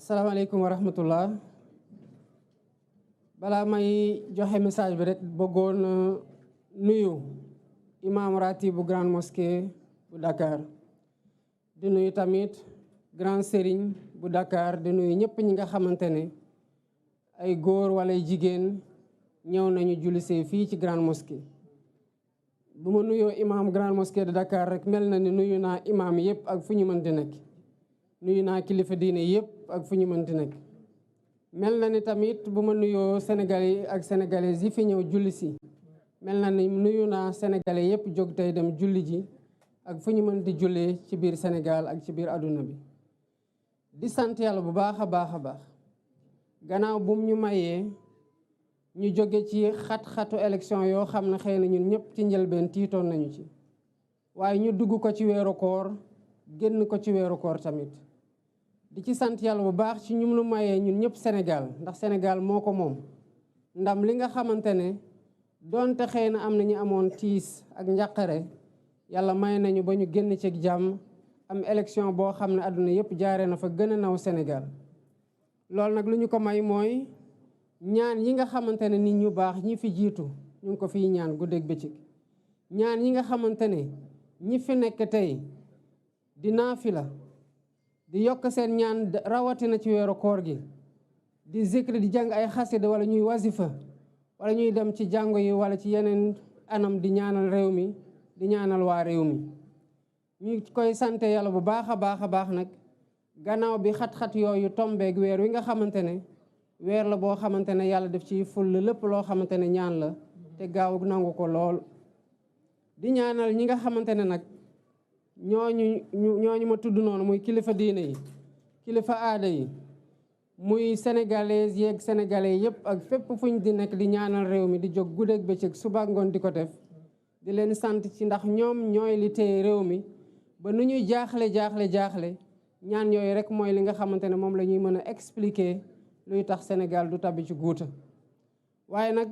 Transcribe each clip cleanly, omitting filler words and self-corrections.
salaamaaleykum wa rahmatullah balaa may joxe message bi rek bëggoon nuyu imam ratib bu grande mosquée bu Dakar di nuyu tamit grand serigne bu Dakar di nuyu ñëpp ñi nga xamante ne ay góor wala ay jigéen ñëw nañu jullisee fii ci grande mosquée. bu ma nuyoo imam grande mosquée de Dakar rek mel na ni nuyu naa imam yëpp ak fu ñu mënti nekk nuyu naa kilifa diine yëpp ak fu ñu mënti nekk. mel na ni tamit bu ma nuyoo sénégalais ak sénégalaises yi fi ñëw julli si mel na ni nuyu naa sénégalais yëpp jóg tey dem julli ji ak fu ñu mën di jullee ci biir Sénégal ak ci biir àdduna bi. di sant yàlla bu baax a baax a baax gannaaw bum ñu mayee ñu jóge ci xat-xatu élection yoo xam ne xëy na ñun ñëpp ci njëlbeen tiitoon nañu ci waaye ñu dugg ko ci weeru koor génn ko ci weeru koor tamit. di ci sant yàlla bu baax ci ñum lu mayee ñun ñëpp Sénégal ndax Sénégal moo ko moom ndam li nga xamante ne doonte xëy na am na ñu amoon tiis ak njàqare yàlla may nañu ba ñu génn ci jàmm am élection boo xam ne àdduna yëpp jaaree na fa gën a naw Sénégal. loolu nag lu ñu ko may mooy ñaan yi nga xamante ne nit ñu baax ñi fi jiitu ñu ngi ko fiy ñaan guddeeg bëccëg ñaan yi nga xamante ne ñi fi nekk tey di naafila di yokk seen ñaan rawatina ci weeru koor gi di zikri di jàng ay xasida wala ñuy wasifa wala ñuy dem ci jàngo yi wala ci yeneen anam di ñaanal réew mi di ñaanal waa réew mi. ñu koy sante yàlla bu baax a baax a baax nag gannaaw bi xat-xat yooyu tombeeg weer wi nga xamante ne weer la boo xamante ne yàlla def ci ful lépp loo xamante ne ñaan la te gaaw nangu ko lool. di ñaanal ñi nga xamante ne nag ñooñu ma tudd noonu muy kilifa diine yi kilifa aada yi muy sénégalais yeeg sénégalais yëpp ak fépp fuñ di nekk di ñaanal réew mi di jóg guddeeg bëccëg suba ngoon di ko def di leen sant ci ndax ñoom ñooy li téye réew mi ba nu ñuy jaaxle ñaan yooyu rek mooy li nga xamante ne moom la ñuy mën a expliquer luy tax Sénégal du tabbi ci guuta. waaye nag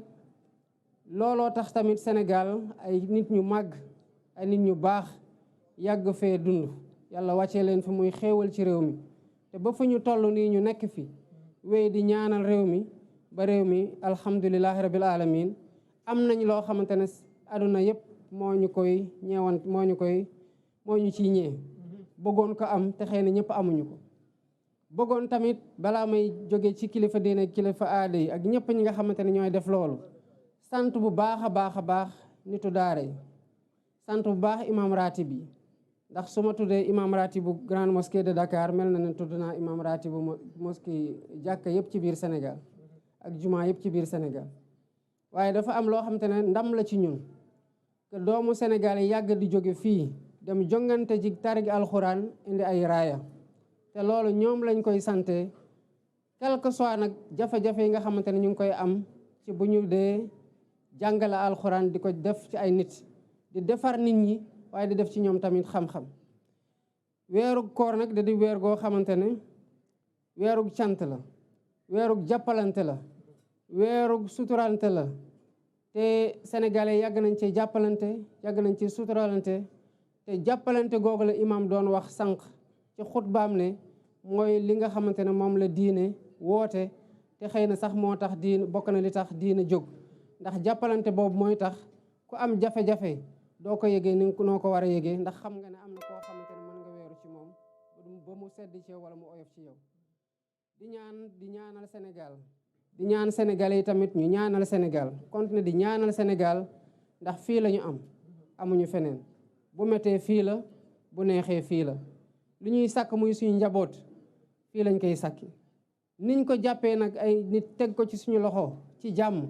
looloo tax tamit Sénégal ay nit ñu màgg ay nit ñu baax yàgg fee dund yàlla wàccee leen fi muy xéewal ci réew mi te ba fu ñu toll nii ñu nekk fi wéy di ñaanal réew mi ba réew mi alhamdulilahi rabil alamin am nañ loo xamante ne aduna yëpp moo ñu ciy ñee bëggoon ko am te xëy na ñëpp amuñu ko. bëggoon tamit balaa may jóge ci kilifa diine kilifa aada yi ak ñëpp ñi nga xamante ne ñooy def loolu sant bu baax a baax nitu daara yi sant bu baax imam ratib yi ndax su ma tuddee imam ratib bu grande mosquée de Dakar mel na ne tudd naa imam ratib bu mosquée jàkka yëpp ci biir Sénégal ak jumaa yëpp ci biir Sénégal. waaye dafa am loo xamante ne ndam la ci ñun que doomu Sénégal yi yàgg di jóge fii dem jongante ji tarigi alxuraan indi ay raaya te loolu ñoom lañ koy sante quel que soit nag jafe-jafe yi nga xamante ne ñu ngi koy am ci bu ñu dee jàngale alxuraan di ko def ci ay nit di defar nit ñi waaye di def ci ñoom tamit xam-xam. weerug koor nag da di weer goo xamante ne weerug cant la weerug jàppalante la weerug suturalante la te sénégalais yàgg nañ ci jàppalante yàgg nañ ci suturalante te jàppalante googu la imam doon wax sànq ci xutbaam ne mooy li nga xamante ne moom la diine woote te xëy na sax moo tax diine bokk na li tax diine jóg ndax jàppalante boobu mooy tax ku am jafe-jafe doo ko yëgee ni noo ko war a yëgee ndax xam nga ne am na koo xamante ne mën nga weeru ci moom ba mu sedd ci yow wala mu oyof ci yow. di ñaanal Sénégal di ñaan Sénégalais yi tamit ñu ñaanal Sénégal continuer di ñaanal Sénégal ndax fii la ñu am amuñu feneen bu méttee fii la bu neexee fii la lu ñuy sàkk muy suñu njaboot fii lañ koy sàkki niñ ko jàppee nag ay nit teg ko ci suñu loxo ci jàmm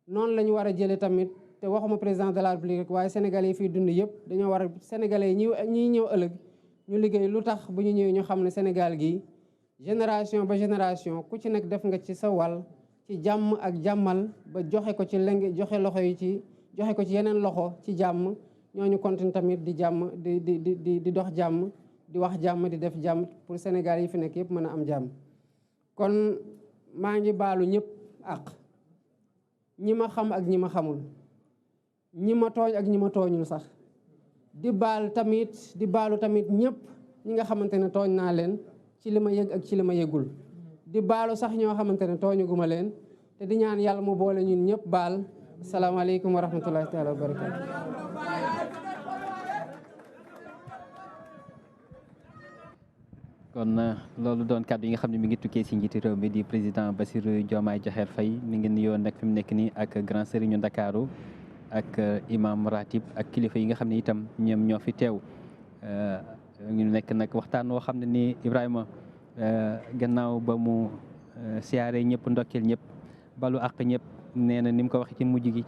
noonu la ñu war a jëlee tamit te waxuma président de la République waaye sénégalais yi fii dund yëpp dañoo war a sénégalais yi ñiy ñëw ëllëg ñu liggéey lu tax bu ñu ñëwee ñu xam ne Sénégal gi génération ba génération ku ci nekk def nga ci sa wàll ci jàmm ak jàmmal ba joxe ko ci joxe loxo yi ci joxe ko ci yeneen loxo ci jàmm ñooñu continue tamit di jàmm di dox jàmm di wax jàmm di def jàmm pour Sénégal yi fi nekk yëpp mën a am jàmm. kon maa ngi baalu ñëpp ak ñi ma xam ak ñi ma xamul ñi ma tooñ ak ñi ma tooñul sax di baalu tamit ñëpp ñi nga xamante ne tooñ naa leen ci li ma yëg ak ci li ma yëgul di baalu sax ñoo xamante ne tooñuguma leen te di ñaan yàlla mu boole ñun ñëpp baal. asalaamaaleykum wa rahmatullahi taala wa barakatu. kon loolu doon kàddu yi nga xam ne mi ngi tukkee si njiiti réew mi di président Bassirou Diomaye Diakhar Faye mi ngi nuyoo nag fi mu nekk nii ak grand sëriñu Ndakaaru ak imam ratib ak kilifa yi nga xam ne itam ñoom ñoo fi teew ñu nekk nag waxtaan woo xam ne nii Ibrahima gannaaw ba mu siyaare ñëpp ndokkeel ñëpp balu àq ñëpp nee na ni mu ko waxee ci mujj gi